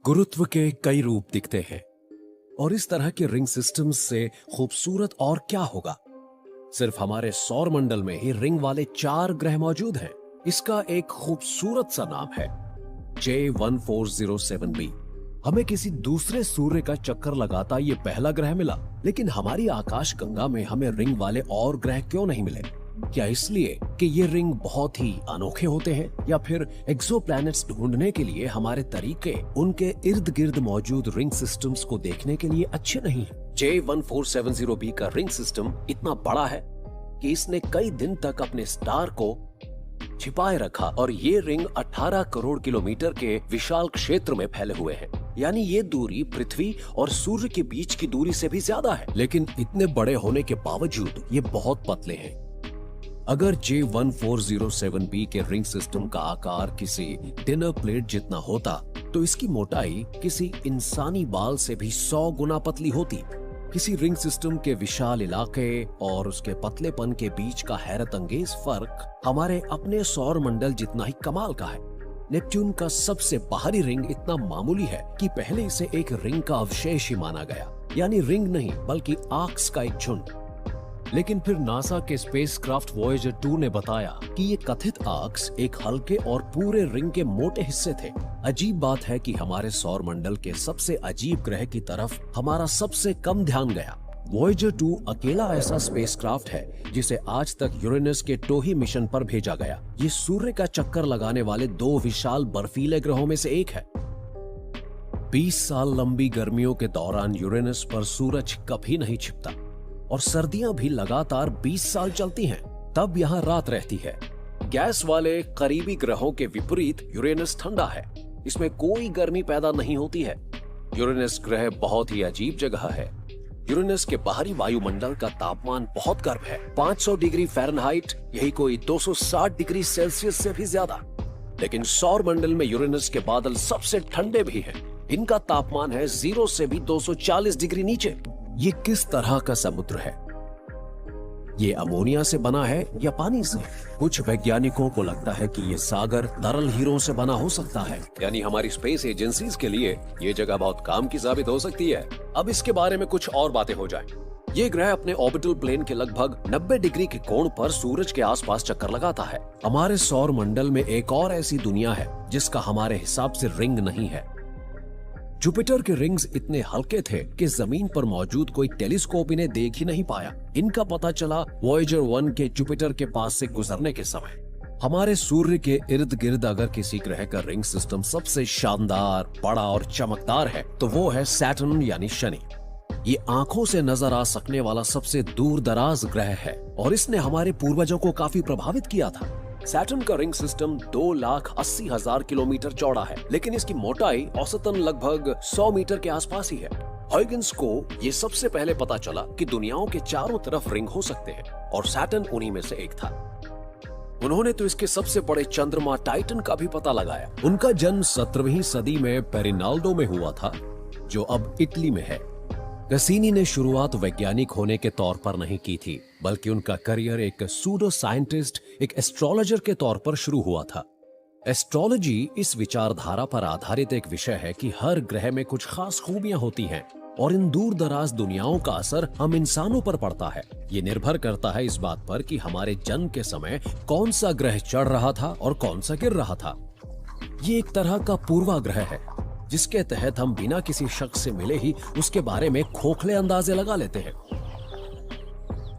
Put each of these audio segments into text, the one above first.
गुरुत्व के कई रूप दिखते हैं और इस तरह के रिंग सिस्टम्स से खूबसूरत और क्या होगा। सिर्फ हमारे सौर मंडल में ही रिंग वाले 4 ग्रह मौजूद हैं। इसका एक खूबसूरत सा नाम है J1407b। हमें किसी दूसरे सूर्य का चक्कर लगाता ये पहला ग्रह मिला, लेकिन हमारी आकाश गंगा में हमें रिंग वाले और ग्रह क्यों नहीं मिले? क्या इसलिए कि ये रिंग बहुत ही अनोखे होते हैं, या फिर एक्सोप्लैनेट्स ढूंढने के लिए हमारे तरीके उनके इर्द गिर्द मौजूद रिंग सिस्टम्स को देखने के लिए अच्छे नहीं हैं? J1470b का रिंग सिस्टम इतना बड़ा है कि इसने कई दिन तक अपने स्टार को छिपाए रखा और ये रिंग 18 करोड़ किलोमीटर के विशाल क्षेत्र में फैले हुए हैं। यानी ये दूरी पृथ्वी और सूर्य के बीच की दूरी से भी ज्यादा है, लेकिन इतने बड़े होने के बावजूद ये बहुत पतले हैं। अगर J1407b के रिंग सिस्टम का आकार किसी डिनर प्लेट जितना होता, तो इसकी मोटाई किसी इंसानी बाल से भी 100 गुना पतली होती। किसी रिंग सिस्टम के विशाल इलाके और उसके पतलेपन के बीच का हैरत अंगेज फर्क हमारे अपने सौर मंडल जितना ही कमाल का है। नेपट्यून का सबसे बाहरी रिंग इतना मामूली है कि पहले इसे एक रिंग का अवशेष ही माना गया, यानी रिंग नहीं बल्कि आर्क्स का एक झुंड। लेकिन फिर नासा के स्पेसक्राफ्ट वॉयेजर 2 ने बताया कि ये कथित आर्क्स एक हल्के और पूरे रिंग के मोटे हिस्से थे। अजीब बात है कि हमारे सौर मंडल के सबसे अजीब ग्रह की तरफ हमारा सबसे कम ध्यान गया। वॉयेजर 2 अकेला ऐसा स्पेसक्राफ्ट है जिसे आज तक यूरेनस के टोही मिशन पर भेजा गया। ये सूर्य का चक्कर लगाने वाले 2 विशाल बर्फीले ग्रहों में से एक है। 20 साल लंबी गर्मियों के दौरान यूरेनस पर सूरज कभी नहीं छिपता और सर्दियां भी लगातार 20 साल चलती हैं, तब यहाँ रात रहती है। गैस वाले करीबी ग्रहों के विपरीत यूरेनस ठंडा है, इसमें कोई गर्मी पैदा नहीं होती है। यूरेनस ग्रह बहुत ही अजीब जगह है। यूरेनस के बाहरी वायुमंडल का तापमान बहुत गर्म है, 500 डिग्री फ़ारेनहाइट, यही कोई 260 डिग्री सेल्सियस से भी ज्यादा। लेकिन सौर मंडल में यूरेनस के बादल सबसे ठंडे भी हैं। इनका तापमान है 0 से भी 240 डिग्री नीचे। ये किस तरह का समुद्र है? ये अमोनिया से बना है या पानी से? कुछ वैज्ञानिकों को लगता है कि ये सागर तरल हीरों से बना हो सकता है, यानी हमारी स्पेस एजेंसीज के लिए ये जगह बहुत काम की साबित हो सकती है। अब इसके बारे में कुछ और बातें हो जाएं। ये ग्रह अपने ऑर्बिटल प्लेन के लगभग 90 डिग्री के कोण पर सूरज के आसपास चक्कर लगाता है। हमारे सौर मंडल में एक और ऐसी दुनिया है जिसका हमारे हिसाब से रिंग नहीं है। जुपिटर के रिंग्स इतने हल्के थे कि जमीन पर मौजूद कोई टेलीस्कोप इन्हें देख ही नहीं पाया। इनका पता चला वॉयेजर 1 के जुपिटर के पास से गुजरने के समय। हमारे सूर्य के इर्द गिर्द अगर किसी ग्रह का रिंग सिस्टम सबसे शानदार, बड़ा और चमकदार है तो वो है सैटर्न यानी शनि। ये आंखों से नजर आ सकने वाला सबसे दूर दराज ग्रह है और इसने हमारे पूर्वजों को काफी प्रभावित किया था। सैटर्न का रिंग सिस्टम 2,80,000 किलोमीटर चौड़ा है, लेकिन इसकी मोटाई औसतन लगभग 100 मीटर के आसपास ही है। हॉयगन्स को ये सबसे पहले पता चला कि दुनियाओं के चारों तरफ रिंग हो सकते हैं और सैटर्न उन्हीं में से एक था। उन्होंने तो इसके सबसे बड़े चंद्रमा टाइटन का भी पता लगाया। उनका जन्म 17वीं सदी में पेरिनाल्डो में हुआ था, जो अब इटली में है। कैसिनी ने शुरुआत वैज्ञानिक होने के तौर पर नहीं की थी, बल्कि उनका करियर एक सूडो साइंटिस्ट, एक एस्ट्रोलॉजर के तौर पर शुरू हुआ था। एस्ट्रोलॉजी इस विचारधारा पर आधारित एक विषय है कि हर ग्रह में कुछ खास खूबियां होती हैं और इन दूर दराज दुनियाओं का असर हम इंसानों पर पड़ता है। ये निर्भर करता है इस बात पर कि हमारे जन्म के समय कौन सा ग्रह चढ़ रहा था और कौन सा गिर रहा था। ये एक तरह का पूर्वाग्रह है जिसके तहत हम बिना किसी शख्स से मिले ही उसके बारे में खोखले अंदाजे लगा लेते हैं।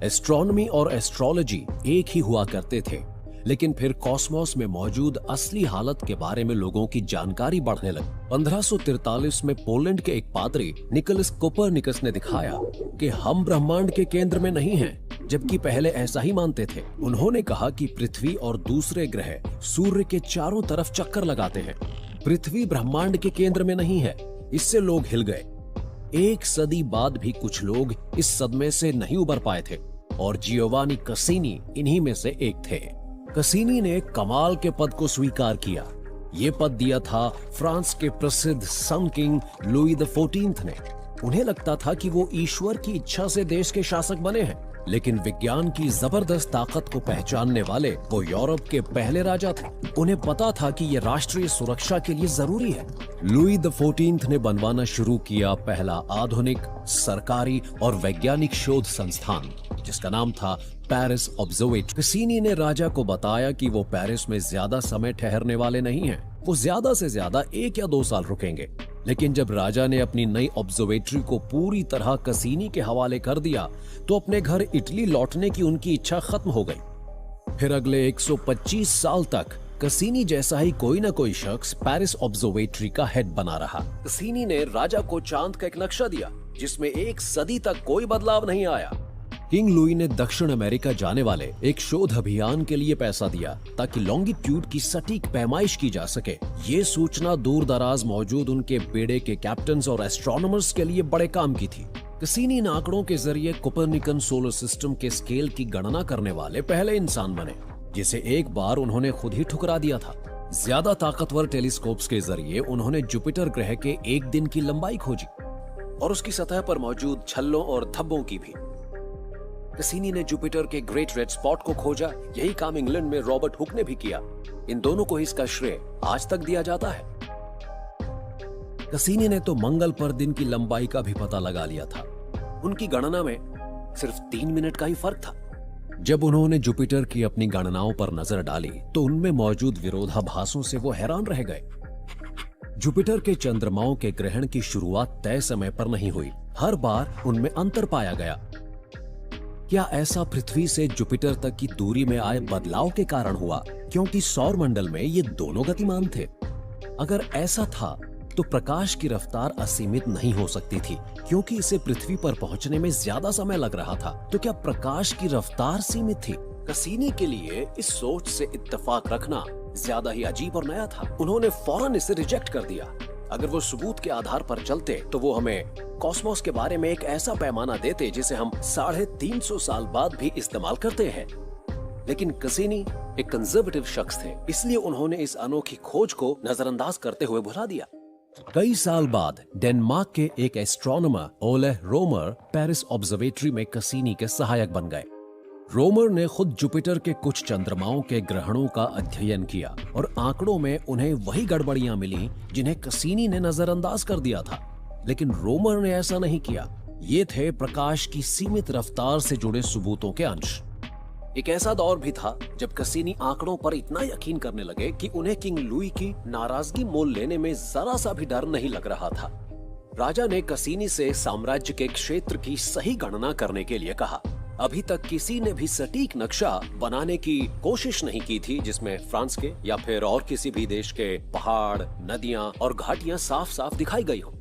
एस्ट्रोनॉमी और एस्ट्रोलॉजी एक ही हुआ करते थे, लेकिन फिर कॉस्मोस में मौजूद असली हालत के बारे में लोगों की जानकारी बढ़ने लगी। 1543 में पोलैंड के एक पादरी निकोलस कोपरनिकस ने दिखाया कि हम ब्रह्मांड के केंद्र में नहीं हैं, जबकि पहले ऐसा ही मानते थे। उन्होंने कहा कि पृथ्वी और दूसरे ग्रह सूर्य के चारों तरफ चक्कर लगाते हैं, पृथ्वी ब्रह्मांड के केंद्र में नहीं है। इससे लोग हिल गए। एक सदी बाद भी कुछ लोग इस सदमे से नहीं उबर पाए थे और जियोवानी कैसिनी इन्हीं में से एक थे। कैसिनी ने कमाल के पद को स्वीकार किया। ये पद दिया था फ्रांस के प्रसिद्ध सन किंग लुई द 14th ने। उन्हें लगता था कि वो ईश्वर की इच्छा से देश के शासक बने हैं लेकिन विज्ञान की जबरदस्त ताकत को पहचानने वाले वो यूरोप के पहले राजा थे। उन्हें पता था कि ये राष्ट्रीय सुरक्षा के लिए जरूरी है। लुई द 14 ने बनवाना शुरू किया पहला आधुनिक सरकारी और वैज्ञानिक शोध संस्थान, जिसका नाम था पेरिस ऑब्जर्वेटरी। कसीनी ने राजा को बताया कि वो पेरिस में ज्यादा समय ठहरने वाले नहीं हैं। वो ज्यादा से ज्यादा 1 या 2 साल रुकेंगे। लेकिन जब राजा ने अपनी नई ऑब्जर्वेटरी को पूरी तरह कसीनी के हवाले कर दिया तो अपने घर इटली लौटने की उनकी इच्छा खत्म हो गई। फिर अगले 125 साल तक कसीनी जैसा ही कोई ना कोई शख्स पेरिस ऑब्जर्वेटरी का हेड बना रहा। कसीनी ने राजा को चांद का एक नक्शा दिया जिसमें 1 सदी तक कोई बदलाव नहीं आया। किंग लुई ने दक्षिण अमेरिका जाने वाले एक शोध अभियान के लिए पैसा दिया ताकि लॉन्गिट्यूड की सटीक पैमाइश की जा सके। ये सूचना दूर दराज मौजूद उनके बेड़े के कैप्टन्स और एस्ट्रोनॉमर्स के लिए बड़े काम की थी। कसीनी इन आंकड़ों के जरिए कोपरनिकन सोलर सिस्टम के स्केल की गणना करने वाले पहले इंसान बने, जिसे एक बार उन्होंने खुद ही ठुकरा दिया था। ज्यादा ताकतवर टेलीस्कोप्स के जरिए उन्होंने जुपिटर ग्रह के एक दिन की लंबाई खोजी और उसकी सतह पर मौजूद छल्लों और धब्बों की भी। कसीनी ने जुपिटर के ग्रेट रेड स्पॉट को खोजा। यही काम इंग्लैंड में रॉबर्ट हुक ने भी किया। इन दोनों को इसका श्रेय आज तक दिया जाता है। कसीनी ने तो मंगल पर दिन की लंबाई का भी पता लगा लिया था। उनकी गणना में सिर्फ 3 मिनट का ही फर्क था। जब उन्होंने जुपिटर की अपनी गणनाओं पर नजर डाली तो उनमें मौजूद विरोधाभासों से वो हैरान रह गए। जुपिटर के चंद्रमाओं के ग्रहण की शुरुआत तय समय पर नहीं हुई। हर बार उनमें अंतर पाया गया। क्या ऐसा पृथ्वी से जुपिटर तक की दूरी में आए बदलाव के कारण हुआ, क्योंकि सौर मंडल में ये दोनों गतिमान थे? अगर ऐसा था तो प्रकाश की रफ्तार असीमित नहीं हो सकती थी, क्योंकि इसे पृथ्वी पर पहुंचने में ज्यादा समय लग रहा था। तो क्या प्रकाश की रफ्तार सीमित थी? कसीनी के लिए इस सोच से इत्तेफाक रखना ज्यादा ही अजीब और नया था। उन्होंने फौरन इसे रिजेक्ट कर दिया। अगर वो सबूत के आधार पर चलते तो वो हमें कॉस्मोस के बारे में एक ऐसा पैमाना देते जिसे हम 350 साल बाद भी इस्तेमाल करते हैं। लेकिन कसीनी एक कंजर्वेटिव शख्स थे, इसलिए उन्होंने इस अनोखी खोज को नजरअंदाज करते हुए भुला दिया। कई साल बाद डेनमार्क के एक एस्ट्रोनॉमर ओले रोमर पेरिस ऑब्जर्वेटरी में कसीनी के सहायक बन गए। रोमर ने खुद जुपिटर के कुछ चंद्रमाओं के ग्रहणों का अध्ययन किया और आंकड़ों में उन्हें वही गड़बड़ियां मिली जिन्हें कसीनी ने नजरअंदाज कर दिया था। लेकिन रोमर ने ऐसा नहीं किया। ये थे प्रकाश की सीमित रफ्तार से जुड़े सबूतों के अंश। एक ऐसा दौर भी था जब कसीनी आंकड़ों पर इतना यकीन करने लगे कि उन्हें किंग लुई की नाराजगी मोल लेने में जरा सा भी डर नहीं लग रहा था। राजा ने कसीनी से साम्राज्य के क्षेत्र की सही गणना करने के लिए कहा। अभी तक किसी ने भी सटीक नक्शा बनाने की कोशिश नहीं की थी जिसमें फ्रांस के या फिर और किसी भी देश के पहाड़, नदियां और घाटियां साफ साफ दिखाई गई हो।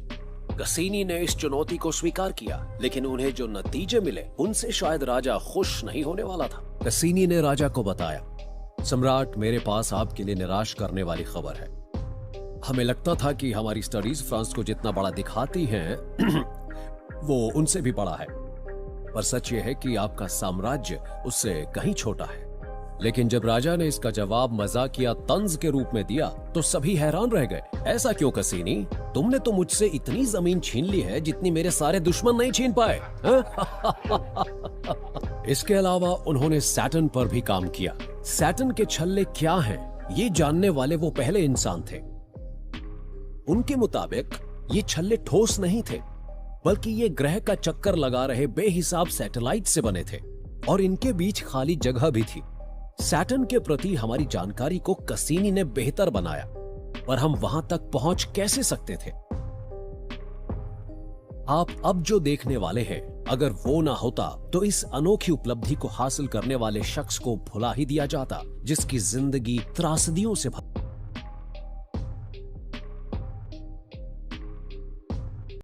कसीनी ने इस चुनौती को स्वीकार किया, लेकिन उन्हें जो नतीजे मिले उनसे शायद राजा खुश नहीं होने वाला था। कसीनी ने राजा को बताया, सम्राट, मेरे पास आपके लिए निराश करने वाली खबर है। हमें लगता था कि हमारी स्टडीज फ्रांस को जितना बड़ा दिखाती हैं वो उनसे भी बड़ा है, पर सच ये है कि आपका साम्राज्य उससे कहीं छोटा है। लेकिन जब राजा ने इसका जवाब मजाकिया तंज के रूप में दिया तो सभी हैरान रह गए। ऐसा क्यों कसीनी? तुमने तो मुझसे इतनी जमीन छीन ली है जितनी मेरे सारे दुश्मन नहीं छीन पाए। इसके अलावा उन्होंने सैटर्न पर भी काम किया। सैटर्न के छल्ले क्या हैं, ये जानने वाले वो पहले इंसान थे। उनके मुताबिक ये छल्ले ठोस नहीं थे, बल्कि ये ग्रह का चक्कर लगा रहे बेहिसाब सैटेलाइट से बने थे और इनके बीच खाली जगह भी थी। सैटर्न के प्रति हमारी जानकारी को कसीनी ने बेहतर बनाया, पर हम वहां तक पहुंच कैसे सकते थे? आप अब जो देखने वाले हैं, अगर वो ना होता तो इस अनोखी उपलब्धि को हासिल करने वाले शख्स को भुला ही दिया जाता, जिसकी जिंदगी त्रासदियों से भरी